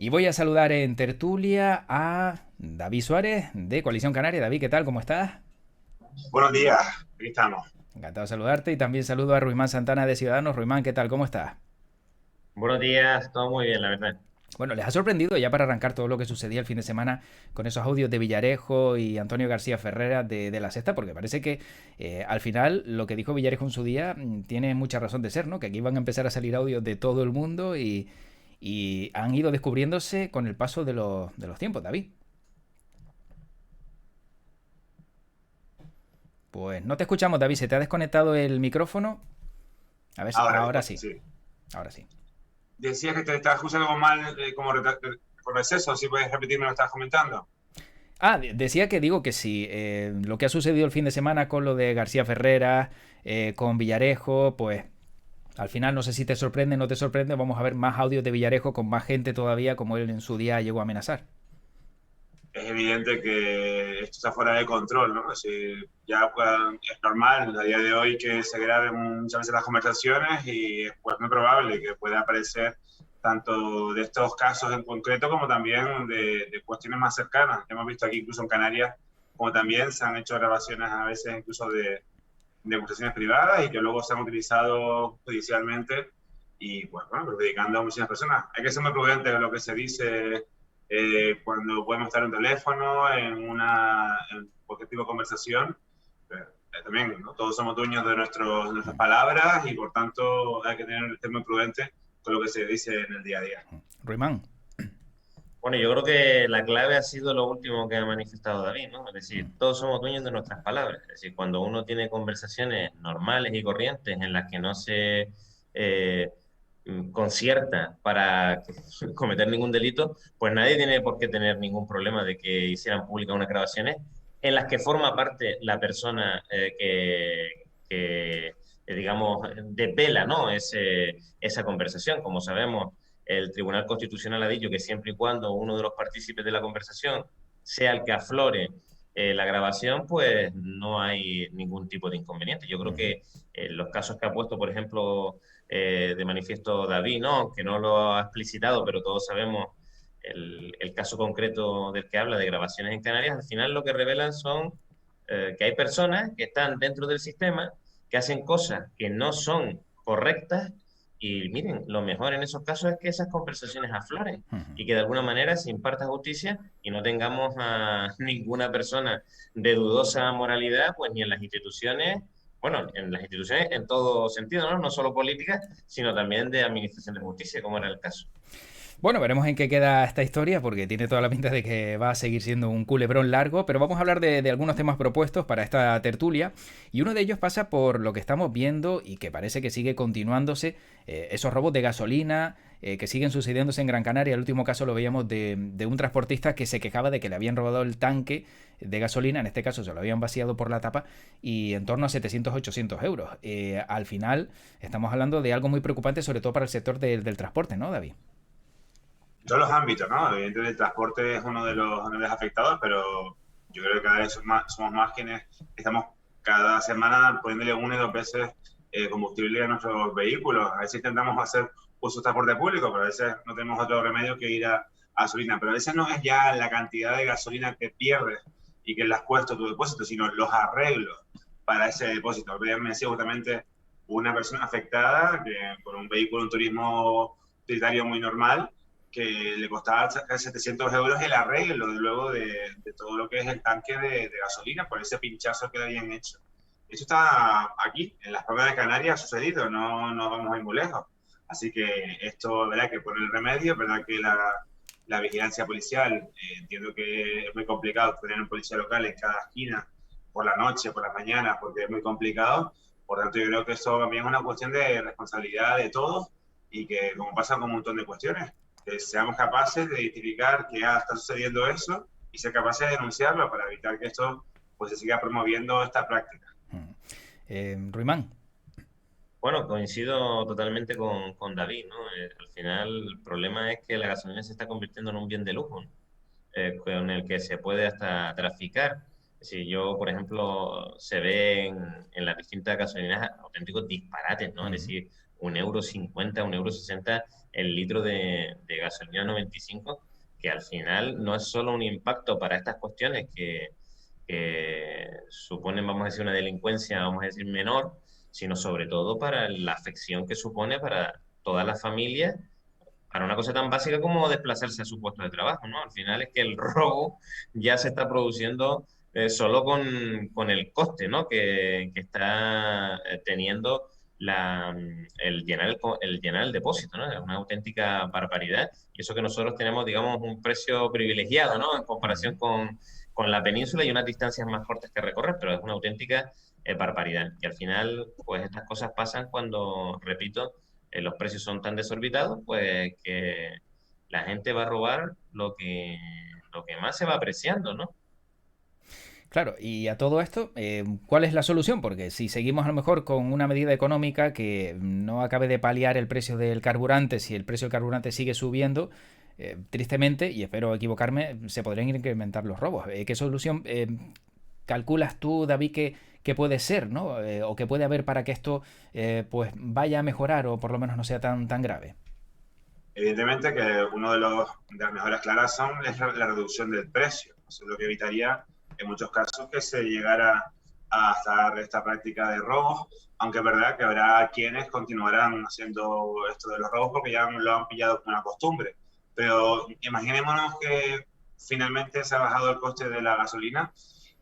Y voy a saludar en tertulia a David Suárez de Coalición Canaria. David, ¿qué tal? ¿Cómo estás? Buenos días, aquí estamos. Encantado de saludarte y también saludo a Ruimán Santana de Ciudadanos. Ruimán, ¿qué tal? ¿Cómo estás? Buenos días, todo muy bien, la verdad. Bueno, ¿les ha sorprendido ya para arrancar todo lo que sucedía el fin de semana con esos audios de Villarejo y Antonio García Ferrera de La Sexta? Porque parece que al final lo que dijo Villarejo en su día tiene mucha razón de ser, ¿no? Que aquí van a empezar a salir audios de todo el mundo y han ido descubriéndose con el paso de los tiempos, David. Pues no te escuchamos, David. ¿Se te ha desconectado el micrófono? A ver si... Ahora, Ahora sí. sí. Ahora sí. Decías que te estabas escuchando algo mal, por receso, si puedes repetirme lo que estabas comentando. Ah, decía que digo que sí. Lo que ha sucedido el fin de semana con lo de García Ferrera, con Villarejo, pues al final no sé si te sorprende o no te sorprende. Vamos a ver más audios de Villarejo con más gente todavía, como él en su día llegó a amenazar. Es evidente que esto está fuera de control, ¿no? Es decir, ya pues, es normal a día de hoy que se graben muchas veces las conversaciones y es pues, muy probable que pueda aparecer tanto de estos casos en concreto como también de cuestiones más cercanas. Hemos visto aquí incluso en Canarias como también se han hecho grabaciones a veces incluso de conversaciones privadas y que luego se han utilizado judicialmente y pues, bueno, perjudicando a muchas personas. Hay que ser muy prudente en lo que se dice cuando podemos estar en un teléfono, en cualquier tipo de conversación. Pero, también, ¿no? Todos somos dueños de nuestras palabras y por tanto hay que ser muy prudente con lo que se dice en el día a día. Ruimán. Bueno, yo creo que la clave ha sido lo último que ha manifestado David, ¿no? Es decir, todos somos dueños de nuestras palabras. Es decir, cuando uno tiene conversaciones normales y corrientes en las que no se eh, concierta para cometer ningún delito, pues nadie tiene por qué tener ningún problema de que hicieran públicas unas grabaciones en las que forma parte la persona digamos, desvela, ¿no? Esa conversación. Como sabemos, el Tribunal Constitucional ha dicho que siempre y cuando uno de los partícipes de la conversación sea el que aflore la grabación, pues no hay ningún tipo de inconveniente. Yo creo que los casos que ha puesto, por ejemplo, de manifiesto David, ¿no? Que no lo ha explicitado, pero todos sabemos el caso concreto del que habla de grabaciones en Canarias, al final lo que revelan son que hay personas que están dentro del sistema, que hacen cosas que no son correctas y miren, lo mejor en esos casos es que esas conversaciones afloren y que de alguna manera se imparta justicia y no tengamos a ninguna persona de dudosa moralidad, pues ni en las instituciones, bueno, en las instituciones en todo sentido, ¿no? No solo políticas, sino también de administración de justicia, como era el caso. Bueno, veremos en qué queda esta historia, porque tiene toda la pinta de que va a seguir siendo un culebrón largo, pero vamos a hablar de algunos temas propuestos para esta tertulia, y uno de ellos pasa por lo que estamos viendo y que parece que sigue continuándose, esos robos de gasolina que siguen sucediéndose en Gran Canaria. El último caso lo veíamos de un transportista que se quejaba de que le habían robado el tanque de gasolina, en este caso se lo habían vaciado por la tapa, y en torno a 700-800 euros. Al final estamos hablando de algo muy preocupante, sobre todo para el sector del transporte, ¿no, David? En todos los ámbitos, ¿no? Evidentemente el transporte es uno de los grandes afectados, pero yo creo que cada vez somos más quienes estamos cada semana poniéndole una y dos veces combustible a nuestros vehículos. A veces intentamos hacer uso de transporte público, pero a veces no tenemos otro remedio que ir a gasolina. Pero a veces no es ya la cantidad de gasolina que pierdes y que le has puesto a tu depósito, sino los arreglos para ese depósito. Me decía justamente una persona afectada que por un vehículo, un turismo utilitario muy normal, que le costaba casi 700 euros el arreglo luego de todo lo que es el tanque de gasolina por ese pinchazo que le habían hecho. Eso está aquí, en las Palmas de Canarias ha sucedido, no vamos a ir muy lejos. Así que esto, ¿verdad? Que por el remedio, ¿verdad? Que la vigilancia policial, entiendo que es muy complicado tener un policía local en cada esquina, por la noche, por las mañanas, porque es muy complicado. Por tanto, yo creo que eso también es una cuestión de responsabilidad de todos y que, como pasa con un montón de cuestiones, que seamos capaces de identificar que está sucediendo eso y ser capaces de denunciarlo para evitar que esto pues se siga promoviendo esta práctica. Ruimán. Bueno, coincido totalmente con David, ¿no? Al final el problema es que la gasolina se está convirtiendo en un bien de lujo, ¿no? Con el que se puede hasta traficar. Si yo, por ejemplo, se ve en las distintas gasolineras auténticos disparates, ¿no? Es decir, 1,50 €, 1,60 € el litro de gasolina 95, que al final no es solo un impacto para estas cuestiones que suponen, vamos a decir, una delincuencia, vamos a decir, menor, sino sobre todo para la afección que supone para todas las familias, para una cosa tan básica como desplazarse a su puesto de trabajo, ¿no? Al final es que el robo ya se está produciendo solo con el coste, ¿no? Que está teniendo el llenar el depósito, ¿no? Es una auténtica barbaridad. Y eso que nosotros tenemos, digamos, un precio privilegiado, ¿no? En comparación con la península y unas distancias más cortas que recorrer, pero es una auténtica barbaridad. Y al final, pues estas cosas pasan cuando, repito, los precios son tan desorbitados, pues que la gente va a robar lo que más se va apreciando, ¿no? Claro, y a todo esto, ¿cuál es la solución? Porque si seguimos a lo mejor con una medida económica que no acabe de paliar el precio del carburante, si el precio del carburante sigue subiendo, tristemente, y espero equivocarme, se podrían incrementar los robos. ¿Qué solución calculas tú, David, que puede ser, ¿no? O que puede haber para que esto pues vaya a mejorar o por lo menos no sea tan grave. Evidentemente que uno de las mejoras claras es la reducción del precio. Eso es lo que evitaría en muchos casos que se llegara a estar esta práctica de robos, aunque es verdad que habrá quienes continuarán haciendo esto de los robos porque ya lo han pillado como una costumbre. Pero imaginémonos que finalmente se ha bajado el coste de la gasolina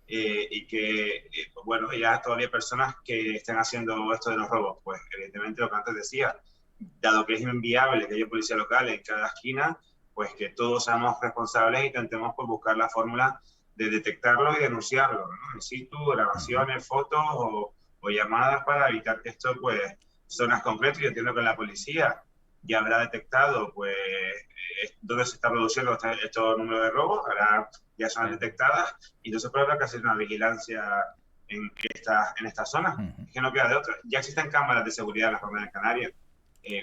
y que, pues bueno, ya todavía hay personas que estén haciendo esto de los robos. Pues evidentemente lo que antes decía, dado que es inviable que haya policía local en cada esquina, pues que todos seamos responsables e intentemos pues, buscar la fórmula de detectarlo y denunciarlo, ¿no? In situ, grabaciones, fotos o llamadas para evitar que esto, pues, zonas concretas. Yo entiendo que la policía ya habrá detectado, pues, dónde se está produciendo estos números de robos, ahora ya son detectadas, y entonces pues, habrá que hacer una vigilancia en esta zona. Es que no queda de otra. Ya existen cámaras de seguridad en las Palmas de Canarias,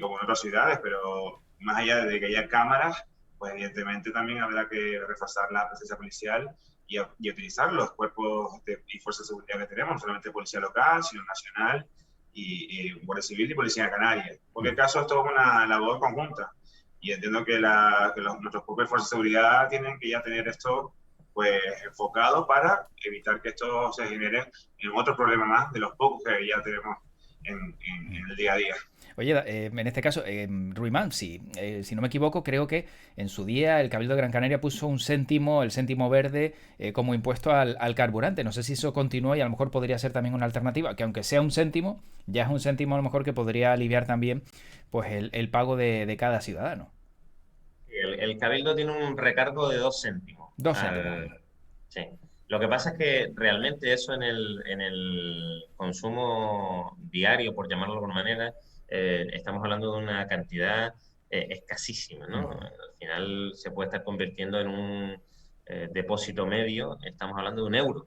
como en otras ciudades, pero más allá de que haya cámaras, pues evidentemente también habrá que reforzar la presencia policial y utilizar los cuerpos y fuerzas de seguridad que tenemos, no solamente policía local, sino nacional, y Guardia Civil y Policía de Canarias. En cualquier caso, esto es una labor conjunta, y entiendo que nuestros propios fuerzas de seguridad tienen que ya tener esto pues enfocado para evitar que esto se genere en otro problema más de los pocos que ya tenemos en el día a día. Oye, en este caso, Ruimán, si no me equivoco, creo que en su día el Cabildo de Gran Canaria puso un céntimo, el céntimo verde, como impuesto al carburante. No sé si eso continúa y a lo mejor podría ser también una alternativa, que aunque sea un céntimo, ya es un céntimo a lo mejor que podría aliviar también pues el pago de cada ciudadano. El Cabildo tiene un recargo de 2 céntimos. 2 céntimos. Sí. Lo que pasa es que realmente eso en el consumo diario, por llamarlo de alguna manera, estamos hablando de una cantidad escasísima, ¿no? Al final se puede estar convirtiendo en un depósito medio, estamos hablando de 1 euro,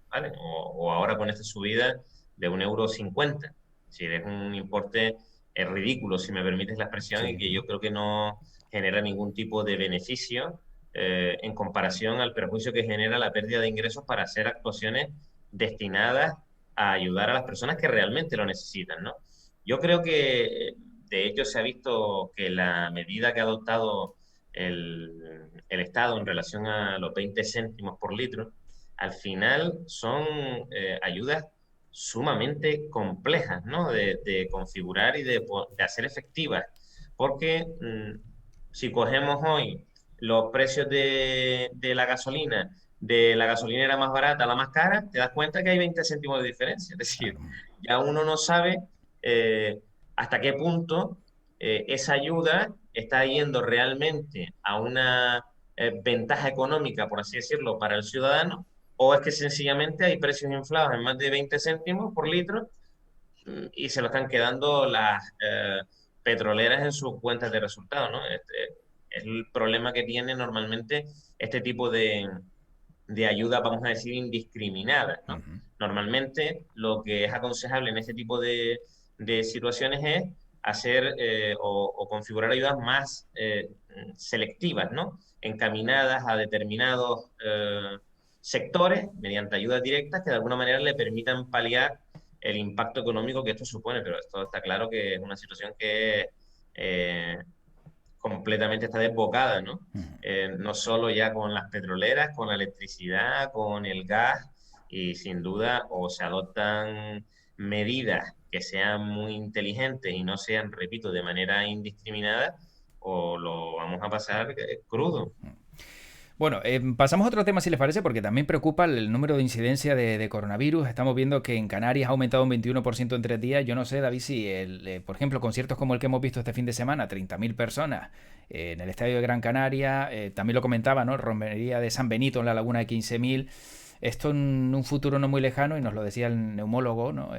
¿vale? O ahora con esta subida de 1,50 €. Es decir, es un importe ridículo, si me permites la expresión, y Sí. que yo creo que no genera ningún tipo de beneficio en comparación al perjuicio que genera la pérdida de ingresos para hacer actuaciones destinadas a ayudar a las personas que realmente lo necesitan, ¿no? Yo creo que, de hecho, se ha visto que la medida que ha adoptado el Estado en relación a los 20 céntimos por litro, al final son ayudas sumamente complejas, ¿no? De configurar y de hacer efectivas. Porque si cogemos hoy los precios de la gasolinera más barata a la más cara, te das cuenta que hay 20 céntimos de diferencia. Es decir, Claro. ya uno no sabe hasta qué punto esa ayuda está yendo realmente a una ventaja económica, por así decirlo, para el ciudadano, o es que sencillamente hay precios inflados en más de 20 céntimos por litro y se lo están quedando las petroleras en sus cuentas de resultados, ¿no? Es el problema que tiene normalmente este tipo de ayuda, vamos a decir, indiscriminada, ¿no? Ujú. Normalmente lo que es aconsejable en este tipo de situaciones es hacer o configurar ayudas más selectivas, ¿no? Encaminadas a determinados sectores mediante ayudas directas que de alguna manera le permitan paliar el impacto económico que esto supone, pero esto está claro que es una situación que es completamente está desbocada, ¿no? Ujú. No solo ya con las petroleras, con la electricidad, con el gas, y sin duda o se adoptan medidas que sean muy inteligentes y no sean, repito, de manera indiscriminada, o lo vamos a pasar crudo. Bueno, pasamos a otro tema si les parece, porque también preocupa el número de incidencia de coronavirus. Estamos viendo que en Canarias ha aumentado un 21% en 3 días. Yo no sé, David, si, por ejemplo, conciertos como el que hemos visto este fin de semana, 30.000 personas en el estadio de Gran Canaria, también lo comentaba, ¿no? Romería de San Benito en la Laguna de 15.000. Esto en un futuro no muy lejano, y nos lo decía el neumólogo, ¿no?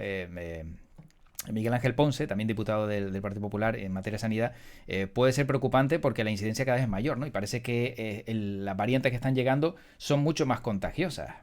Miguel Ángel Ponce, también diputado del Partido Popular en materia de sanidad, puede ser preocupante porque la incidencia cada vez es mayor, ¿no? Y parece que las variantes que están llegando son mucho más contagiosas.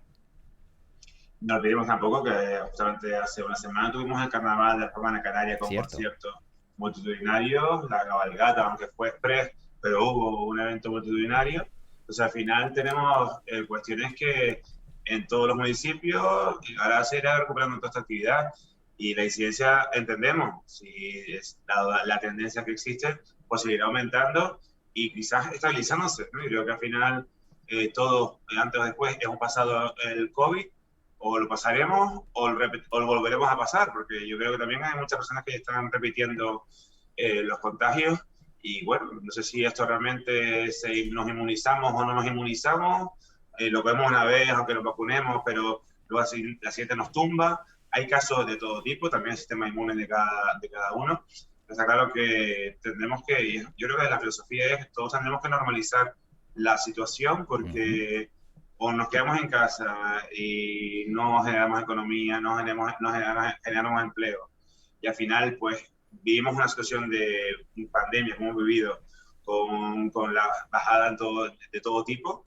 No olvidemos tampoco que justamente hace una semana tuvimos el carnaval de Palma de Canarias con Cierto. conciertos multitudinarios, la cabalgata, aunque fue express, pero hubo un evento multitudinario. Entonces al final tenemos cuestiones que en todos los municipios ahora se irá recuperando toda esta actividad y la incidencia entendemos, si es la tendencia que existe, pues seguirá aumentando y quizás estabilizándose, ¿no? Y creo que al final todo, antes o después, hemos pasado el COVID, o lo pasaremos o lo volveremos a pasar, porque yo creo que también hay muchas personas que están repitiendo los contagios y bueno, no sé si esto realmente nos inmunizamos o no nos inmunizamos, lo vemos una vez aunque nos vacunemos, pero luego así, la siguiente nos tumba. Hay casos de todo tipo, también el sistema inmune de cada uno. Está claro que tendremos que, yo creo que la filosofía es que todos tendremos que normalizar la situación porque o nos quedamos en casa y no generamos economía, no generamos empleo. Y al final, pues, vivimos una situación de pandemia que hemos vivido con la bajada de todo tipo.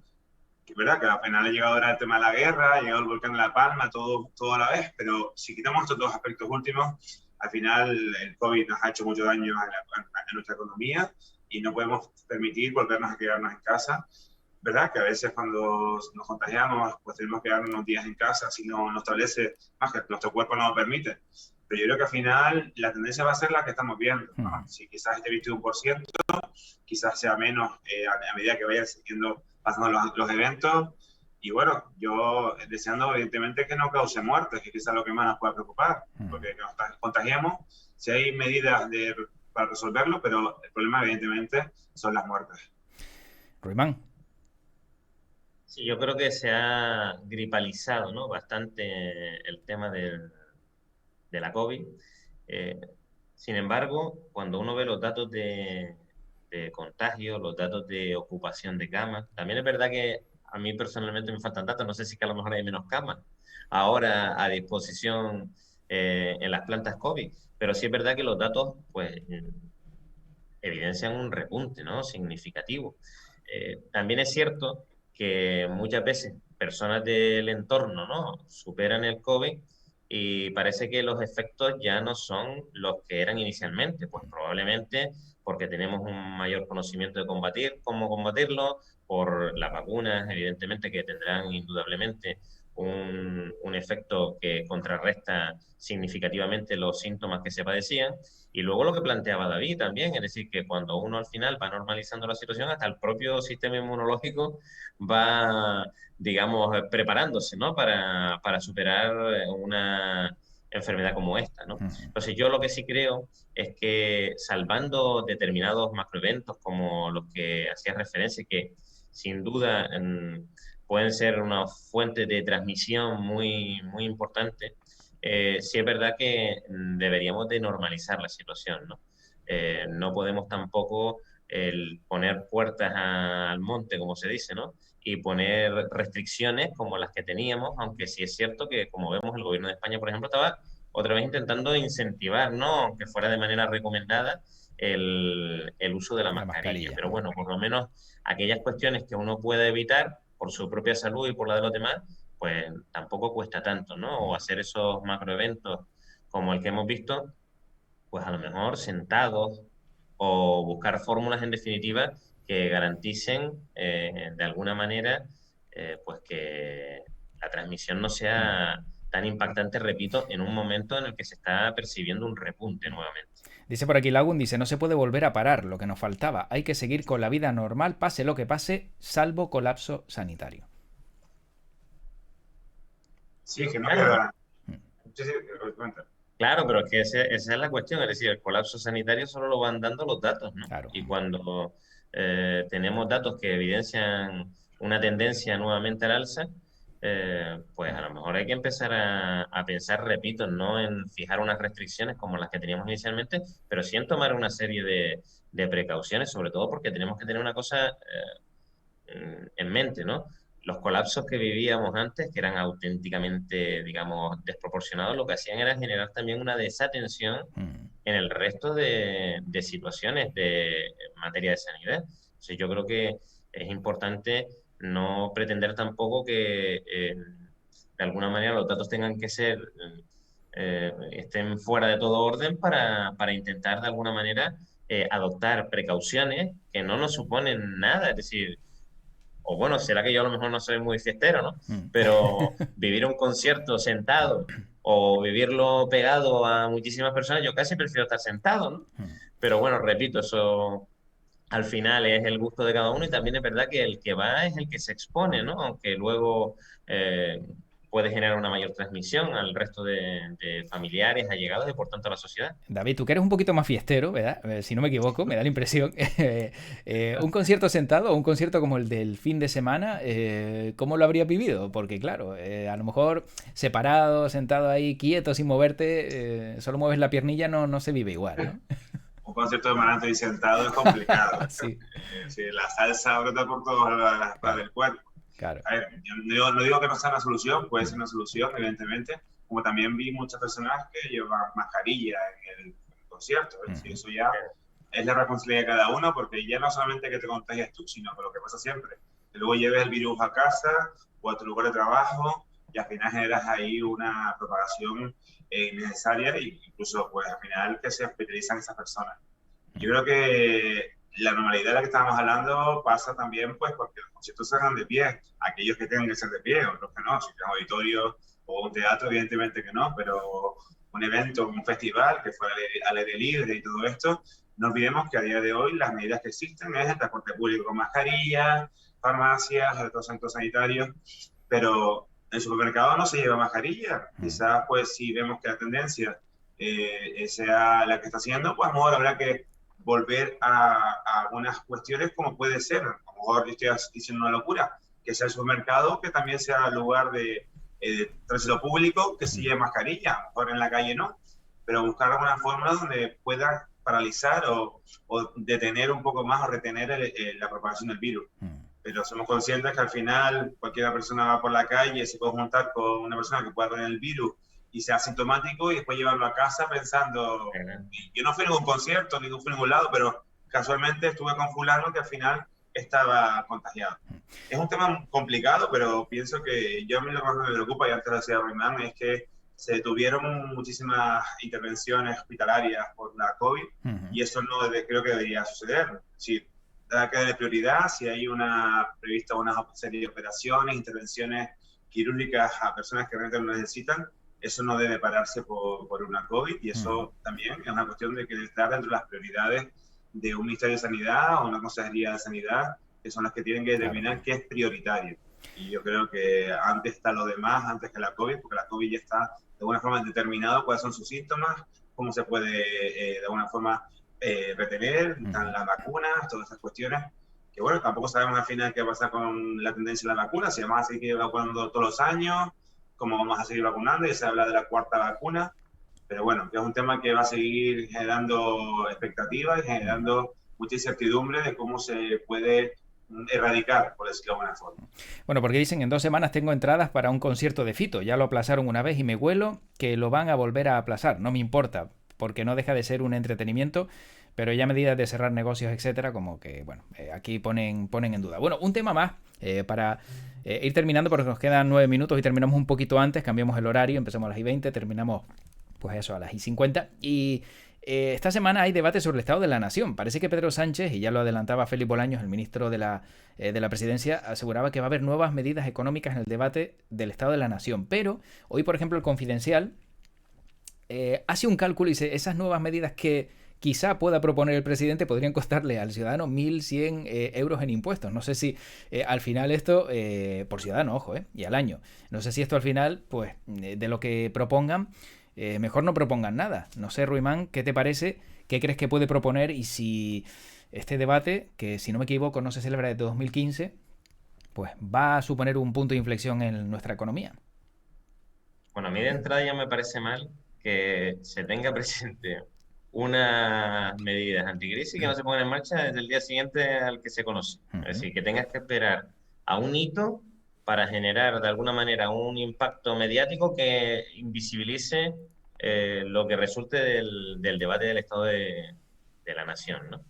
Que es verdad que al final ha llegado ahora el tema de la guerra, ha llegado el volcán de La Palma, todo a la vez, pero si quitamos estos dos aspectos últimos, al final el COVID nos ha hecho mucho daño a nuestra economía y no podemos permitir volvernos a quedarnos en casa. ¿Verdad? Que a veces cuando nos contagiamos, pues tenemos que quedarnos unos días en casa, si no nos establece, más que nuestro cuerpo no lo permite. Pero yo creo que al final la tendencia va a ser la que estamos viendo, ¿no? Si quizás este 21%, quizás sea menos a medida que vayan siguiendo pasando los eventos. Y bueno, yo deseando evidentemente que no cause muertes, que quizás es lo que más nos pueda preocupar, porque que nos contagiemos, si hay medidas para resolverlo, pero el problema evidentemente son las muertes. Ruimán. Sí, yo creo que se ha gripalizado, ¿no? Bastante el tema de la COVID. Eh, Sin embargo, cuando uno ve los datos de contagio, los datos de ocupación de camas, también es verdad que a mí personalmente me faltan datos, no sé si que a lo mejor hay menos camas ahora a disposición en las plantas COVID, pero sí es verdad que los datos pues evidencian un repunte, ¿no? Significativo. También es cierto que muchas veces personas del entorno, ¿no? Superan el COVID y parece que los efectos ya no son los que eran inicialmente, pues probablemente porque tenemos un mayor conocimiento de cómo combatirlo, por las vacunas, evidentemente, que tendrán indudablemente un efecto que contrarresta significativamente los síntomas que se padecían. Y luego lo que planteaba David también, es decir, que cuando uno al final va normalizando la situación, hasta el propio sistema inmunológico va, digamos, preparándose, ¿no? Para superar una enfermedad como esta, ¿no? Entonces yo lo que sí creo es que salvando determinados macroeventos como los que hacía referencia, que sin duda pueden ser una fuente de transmisión muy importante, sí es verdad que deberíamos de normalizar la situación, ¿no? No podemos tampoco poner puertas al monte, como se dice, ¿no? Y poner restricciones como las que teníamos, aunque sí es cierto que, como vemos, el gobierno de España, por ejemplo, estaba otra vez intentando incentivar, ¿no? Aunque fuera de manera recomendada, el uso de la La mascarilla. mascarilla. Pero bueno, por lo menos aquellas cuestiones que uno pueda evitar por su propia salud y por la de los demás, pues tampoco cuesta tanto, ¿no? O hacer esos macroeventos como el que hemos visto, pues a lo mejor sentados o buscar fórmulas en definitiva que garanticen de alguna manera pues que la transmisión no sea tan impactante, repito, en un momento en el que se está percibiendo un repunte nuevamente. Dice por aquí Lagun, dice, no se puede volver a parar lo que nos faltaba. Hay que seguir con la vida normal, pase lo que pase, salvo colapso sanitario. Sí, que no queda. Sí, sí, cuenta. Claro, pero es que esa es la cuestión, es decir, el colapso sanitario solo lo van dando los datos, ¿no? Claro. Y cuando tenemos datos que evidencian una tendencia nuevamente al alza, pues a lo mejor hay que empezar a pensar, repito, no en fijar unas restricciones como las que teníamos inicialmente, pero sí en tomar una serie de precauciones, sobre todo porque tenemos que tener una cosa en mente, ¿no? Los colapsos que vivíamos antes, que eran auténticamente, digamos, desproporcionados, lo que hacían era generar también una desatención en el resto de situaciones de materia de sanidad. Entonces, yo creo que es importante no pretender tampoco que de alguna manera los datos tengan que ser, estén fuera de todo orden para intentar de alguna manera adoptar precauciones que no nos suponen nada. Es decir, o bueno, será que yo a lo mejor no soy muy fiestero, ¿no? Pero vivir un concierto sentado o vivirlo pegado a muchísimas personas, yo casi prefiero estar sentado, ¿no? Pero bueno, repito, eso al final es el gusto de cada uno y también es verdad que el que va es el que se expone, ¿no? Aunque luego puede generar una mayor transmisión al resto de familiares, allegados y por tanto a la sociedad. David, tú que eres un poquito más fiestero, ¿verdad? Si no me equivoco, me da la impresión. Un concierto sentado o un concierto como el del fin de semana, ¿cómo lo habrías vivido? Porque claro, a lo mejor separado, sentado ahí, quieto, sin moverte, solo mueves la piernilla, no se vive igual, ¿no? Un concierto de manante y sentado es complicado. Sí. Sí, la salsa brota por todas las partes del cuerpo. Claro. A ver, yo no digo que no sea una solución, puede ser una solución, evidentemente, como también vi muchas personas que llevan mascarilla en el concierto. Es decir, eso ya es la responsabilidad de cada uno, porque ya no solamente que te contagias tú, sino que lo que pasa siempre, que luego lleves el virus a casa o a tu lugar de trabajo y al final generas ahí una propagación innecesaria e incluso pues al final que se hospitalizan esas personas. Yo creo que la normalidad de la que estábamos hablando pasa también pues porque los conciertos se hagan de pie, aquellos que tengan que ser de pie, otros que no, si tienes auditorio o un teatro evidentemente que no, pero un evento, un festival que fuera al aire libre y todo esto, no olvidemos que a día de hoy las medidas que existen es el transporte público con mascarillas, farmacias, otros centros sanitarios, pero en el supermercado no se lleva mascarilla. Quizás pues si vemos que la tendencia sea la que está haciendo, pues a lo mejor habrá que volver a algunas cuestiones como puede ser, a lo mejor estoy diciendo una locura, que sea el supermercado, que también sea el lugar de tránsito público, que sí lleve mascarilla, a lo mejor en la calle no, pero buscar alguna forma donde pueda paralizar o detener un poco más o retener la propagación del virus. Pero somos conscientes que al final cualquier persona va por la calle, se puede juntar con una persona que pueda tener el virus y sea asintomático y después llevarlo a casa pensando, yo no fui a ningún concierto, ni fui a ningún lado, pero casualmente estuve con fulano que al final estaba contagiado. Es un tema complicado, pero pienso que yo a mí lo que me preocupa, y antes lo decía Román, es que se detuvieron muchísimas intervenciones hospitalarias por la COVID y eso no creo que debería suceder. Sí, da que darle prioridad si hay prevista una serie de operaciones, intervenciones quirúrgicas a personas que realmente lo necesitan. Eso no debe pararse por una COVID y eso también es una cuestión de que estar dentro de las prioridades de un Ministerio de Sanidad o una Consejería de Sanidad, que son las que tienen que determinar qué es prioritario. Y yo creo que antes está lo demás, antes que la COVID, porque la COVID ya está de alguna forma determinado cuáles son sus síntomas, cómo se puede de alguna forma retener, están las vacunas, todas esas cuestiones. Que bueno, tampoco sabemos al final qué pasa con la tendencia de la vacuna, si vamos a seguir vacunando todos los años, cómo vamos a seguir vacunando, y se habla de la cuarta vacuna, pero bueno, que es un tema que va a seguir generando expectativas y generando mucha incertidumbre de cómo se puede erradicar, por decirlo de alguna forma. Bueno, porque dicen, en 2 semanas tengo entradas para un concierto de Fito, ya lo aplazaron una vez y me huelo que lo van a volver a aplazar, no me importa, porque no deja de ser un entretenimiento, pero ya medidas de cerrar negocios, etcétera, como que, bueno, aquí ponen en duda. Bueno, un tema más para ir terminando, porque nos quedan 9 minutos y terminamos un poquito antes, cambiamos el horario, empezamos a las 20, terminamos, pues eso, a las 50. Y esta semana hay debate sobre el estado de la nación. Parece que Pedro Sánchez, y ya lo adelantaba Félix Bolaños, el ministro de la presidencia, aseguraba que va a haber nuevas medidas económicas en el debate del estado de la nación. Pero hoy, por ejemplo, el Confidencial hace un cálculo y dice, esas nuevas medidas que quizá pueda proponer el presidente podrían costarle al ciudadano 1.100 euros en impuestos. No sé si al final esto, por ciudadano, ojo, y al año, no sé si esto al final, pues, de lo que propongan, mejor no propongan nada. No sé, Ruimán, ¿qué te parece? ¿Qué crees que puede proponer? Y si este debate, que si no me equivoco no se celebra desde 2015, pues va a suponer un punto de inflexión en nuestra economía. Bueno, a mí de entrada ya me parece mal que se tenga presente unas medidas anticrisis que no se pongan en marcha desde el día siguiente al que se conoce. Es decir, que tengas que esperar a un hito para generar de alguna manera un impacto mediático que invisibilice lo que resulte del debate del Estado de la Nación, ¿no?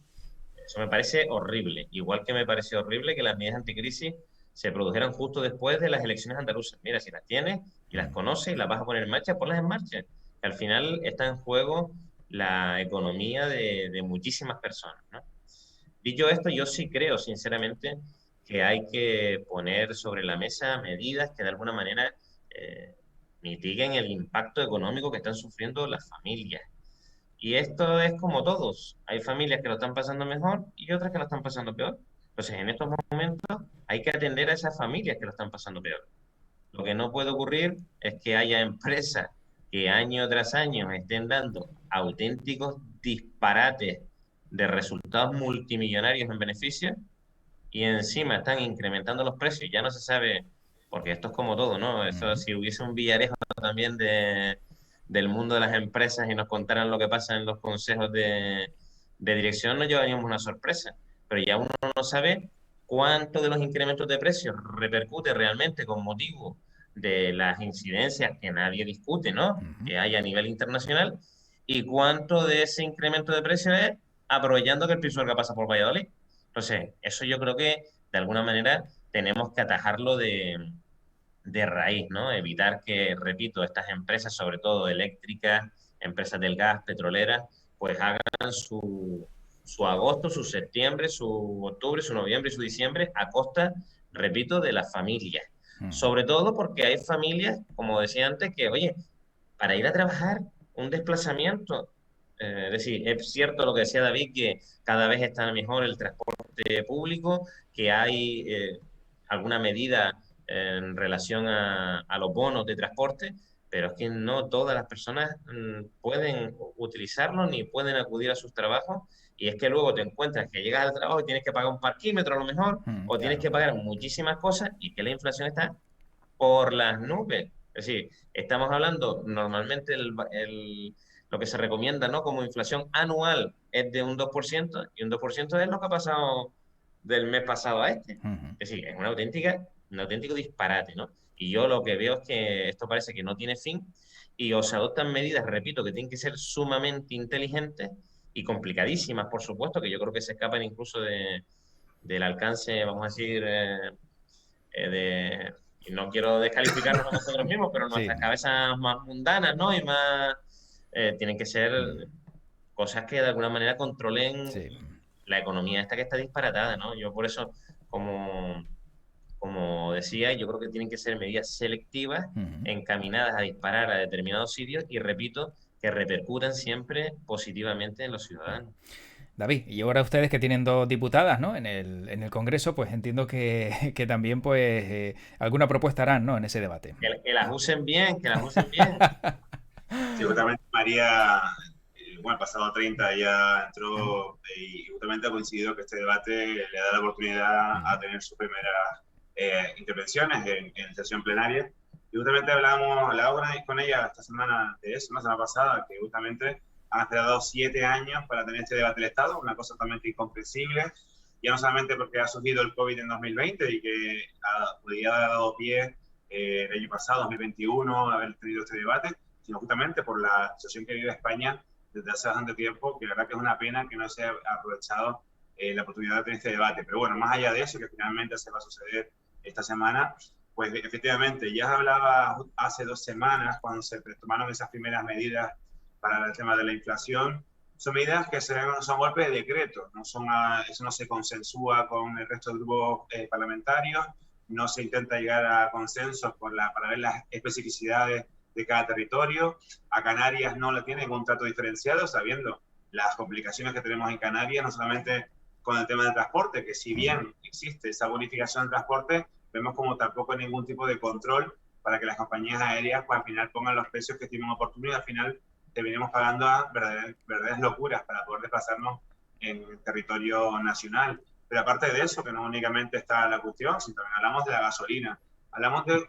Eso me parece horrible. Igual que me parece horrible que las medidas anticrisis se produjeran justo después de las elecciones andaluzas. Mira, si las tienes y las conoces y las vas a poner en marcha, ponlas en marcha. Que al final está en juego la economía de muchísimas personas, ¿no? Dicho esto, yo sí creo, sinceramente, que hay que poner sobre la mesa medidas que de alguna manera mitiguen el impacto económico que están sufriendo las familias. Y esto es como todos. Hay familias que lo están pasando mejor y otras que lo están pasando peor. Entonces, en estos momentos hay que atender a esas familias que lo están pasando peor. Lo que no puede ocurrir es que haya empresas que año tras año estén dando auténticos disparates de resultados multimillonarios en beneficios y encima están incrementando los precios. Ya no se sabe, porque esto es como todo, ¿no? Eso, si hubiese un Villarejo también del mundo de las empresas y nos contaran lo que pasa en los consejos de dirección, nos llevaríamos una sorpresa. Pero ya uno no sabe cuánto de los incrementos de precios repercute realmente con motivo de las incidencias que nadie discute, ¿no? Que hay a nivel internacional, y cuánto de ese incremento de precios es aprovechando que el Pisuerga pasa por Valladolid. Entonces, eso yo creo que de alguna manera tenemos que atajarlo de raíz, ¿no? Evitar que, repito, estas empresas, sobre todo eléctricas, empresas del gas, petroleras, pues hagan su agosto, su septiembre, su octubre, su noviembre y su diciembre a costa, repito, de las familias. Sobre todo porque hay familias, como decía antes, que, oye, para ir a trabajar, un desplazamiento, es decir, es cierto lo que decía David, que cada vez está mejor el transporte público, que hay alguna medida en relación a los bonos de transporte, pero es que no todas las personas pueden utilizarlo ni pueden acudir a sus trabajos, y es que luego te encuentras que llegas al trabajo y tienes que pagar un parquímetro a lo mejor, o tienes Claro. que pagar muchísimas cosas, y que la inflación está por las nubes. Es decir, estamos hablando normalmente lo que se recomienda, ¿no?, como inflación anual es de un 2%, y un 2% es lo que ha pasado del mes pasado a este. Es decir, es un auténtico disparate, ¿no? Y yo lo que veo es que esto parece que no tiene fin, y o se adoptan medidas, repito, que tienen que ser sumamente inteligentes y complicadísimas, por supuesto, que yo creo que se escapan incluso del alcance, vamos a decir, y no quiero descalificarnos a nosotros mismos, pero Sí. nuestras cabezas más mundanas, ¿no? Y más, tienen que ser cosas que de alguna manera controlen Sí. la economía esta que está disparatada, ¿no? Yo por eso, como decía, yo creo que tienen que ser medidas selectivas, encaminadas a disparar a determinados sitios, y repito, que repercutan siempre positivamente en los ciudadanos. David, y ahora ustedes que tienen dos diputadas, ¿no?, en el Congreso, pues entiendo que también pues alguna propuesta harán, ¿no?, en ese debate. Que las usen bien, que las usen bien. Sí, justamente María, bueno, el pasado 30 ya entró y justamente ha coincidido que este debate le da la oportunidad a tener sus primeras intervenciones en sesión plenaria. Y justamente hablaba con ella esta semana de eso, la semana pasada, que justamente han esperado 7 años para tener este debate del Estado, una cosa totalmente incomprensible, ya no solamente porque ha surgido el COVID en 2020 y que podría haber dado pie el año pasado, 2021, haber tenido este debate, sino justamente por la situación que vive España desde hace bastante tiempo, que la verdad que es una pena que no se haya aprovechado la oportunidad de tener este debate. Pero bueno, más allá de eso, que finalmente se va a suceder esta semana, pues efectivamente, ya hablaba hace 2 semanas, cuando se tomaron esas primeras medidas para el tema de la inflación, son medidas que son golpes de decreto, eso no se consensúa con el resto de grupos parlamentarios, no se intenta llegar a consensos para ver las especificidades de cada territorio. A Canarias no le tienen un trato diferenciado, sabiendo las complicaciones que tenemos en Canarias, no solamente con el tema del transporte, que si bien existe esa bonificación del transporte, vemos como tampoco hay ningún tipo de control para que las compañías aéreas pues, al final pongan los precios que tienen oportunidad. Al final terminemos pagando a verdaderas locuras para poder desplazarnos en el territorio nacional. Pero aparte de eso, que no únicamente está la cuestión, sino también hablamos de la gasolina. Hablamos de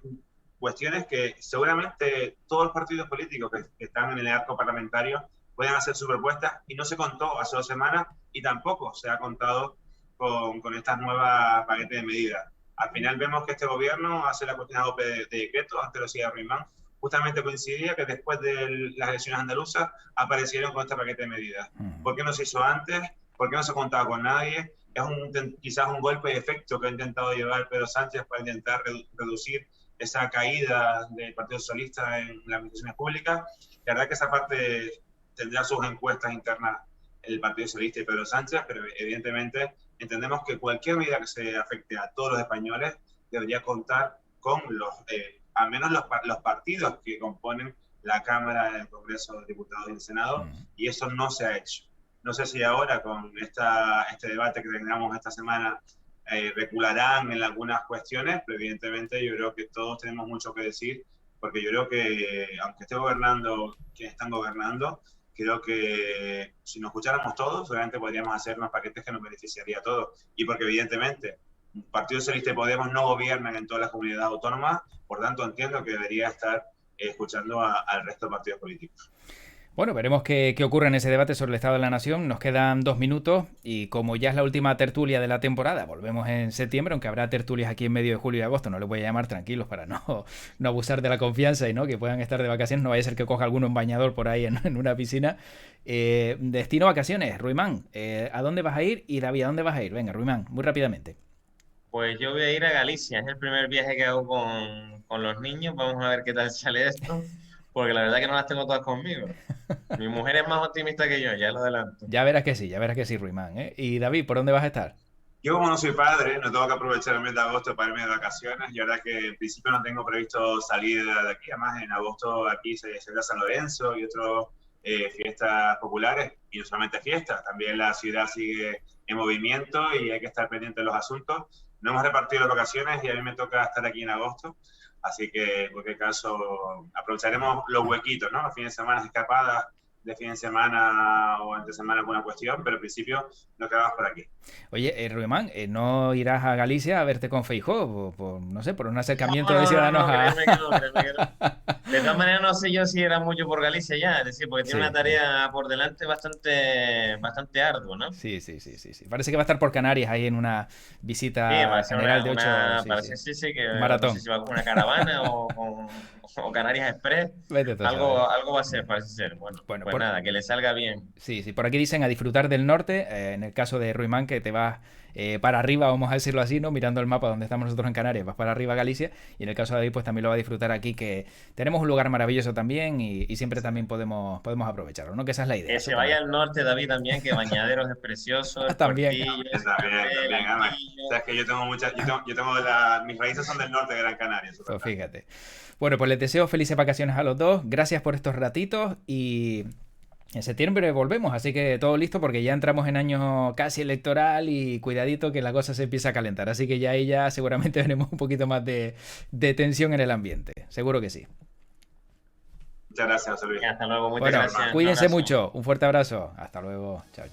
cuestiones que seguramente todos los partidos políticos que están en el arco parlamentario pueden hacer sus propuestas y no se contó hace 2 semanas y tampoco se ha contado con estas nuevas paquetes de medidas. Al final vemos que este gobierno hace la cuestión de decreto, antes lo hacía Ruimán, justamente coincidía que después de las elecciones andaluzas aparecieron con este paquete de medidas. ¿Por qué no se hizo antes? ¿Por qué no se contaba con nadie? Es quizás un golpe de efecto que ha intentado llevar Pedro Sánchez para intentar reducir esa caída del Partido Socialista en las administraciones públicas. La verdad que esa parte tendrá sus encuestas internas el Partido Socialista y Pedro Sánchez, pero evidentemente entendemos que cualquier medida que se afecte a todos los españoles debería contar con al menos los partidos que componen la Cámara, el Congreso de Diputados y el Senado, y eso no se ha hecho. No sé si ahora con este debate que tengamos esta semana recularán en algunas cuestiones, pero evidentemente yo creo que todos tenemos mucho que decir, porque yo creo que aunque esté gobernando quienes están gobernando, creo que si nos escucháramos todos, seguramente podríamos hacer unos paquetes que nos beneficiaría a todos. Y porque evidentemente Partido Socialista y Podemos no gobiernan en todas las comunidades autónomas, por tanto entiendo que debería estar escuchando al resto de partidos políticos. Bueno, veremos qué ocurre en ese debate sobre el Estado de la Nación. Nos quedan 2 minutos y como ya es la última tertulia de la temporada, volvemos en septiembre, aunque habrá tertulias aquí en medio de julio y agosto. No les voy a llamar, tranquilos, para no abusar de la confianza y que puedan estar de vacaciones. No vaya a ser que coja alguno en bañador por ahí en una piscina. Destino vacaciones, Ruimán, ¿a dónde vas a ir? Y David, ¿a dónde vas a ir? Venga, Ruimán, muy rápidamente. Pues yo voy a ir a Galicia, es el primer viaje que hago con los niños. Vamos a ver qué tal sale esto, porque la verdad que no las tengo todas conmigo. Mi mujer es más optimista que yo, ya lo adelanto. Ya verás que sí, Ruimán, ¿eh? Y David, ¿por dónde vas a estar? Yo como no soy padre, no tengo que aprovechar el mes de agosto para irme de vacaciones. Y ahora que en principio no tengo previsto salir de aquí, además en agosto aquí se celebra San Lorenzo y otras fiestas populares, y no solamente fiestas, también la ciudad sigue en movimiento y hay que estar pendiente de los asuntos. No hemos repartido las vacaciones y a mí me toca estar aquí en agosto, así que en cualquier caso aprovecharemos los huequitos, ¿no? Los fines de semana, escapadas de fin de semana o entre semana alguna cuestión, pero en principio nos quedamos por aquí. Oye, Ruimán, ¿no irás a Galicia a verte con Feijóo? No sé, por un acercamiento de No, ciudadanos créeme que no. De todas maneras, no sé yo si era mucho por Galicia ya, es decir, porque tiene una tarea por delante bastante ardua, ¿no? Sí. Parece que va a estar por Canarias ahí en una visita general de 8... Sí, que maratón. No sé si va con una caravana o Canarias Express. Algo va a ser, parece ser. Bueno, pues nada, que le salga bien. Sí, por aquí dicen a disfrutar del norte, en el caso de Ruimán, que te vas para arriba, vamos a decirlo así, ¿no? Mirando el mapa donde estamos nosotros en Canarias, vas para arriba a Galicia, y en el caso de David, pues también lo va a disfrutar aquí, que tenemos un lugar maravilloso también y siempre también podemos aprovecharlo, ¿no? Que esa es la idea. Que se vaya al norte, David, también, que Bañaderos es precioso. También. También. O sea, es que yo tengo mis raíces son del norte de Gran Canaria. Pues fíjate. Bueno, pues les deseo felices vacaciones a los dos, gracias por estos ratitos y... En septiembre volvemos, así que todo listo porque ya entramos en año casi electoral y cuidadito que la cosa se empieza a calentar. Así que ya ahí ya seguramente veremos un poquito más de tensión en el ambiente. Seguro que sí. Muchas gracias, José Luis. Hasta luego, muchas gracias. Cuídense mucho. Un fuerte abrazo. Hasta luego. Chao.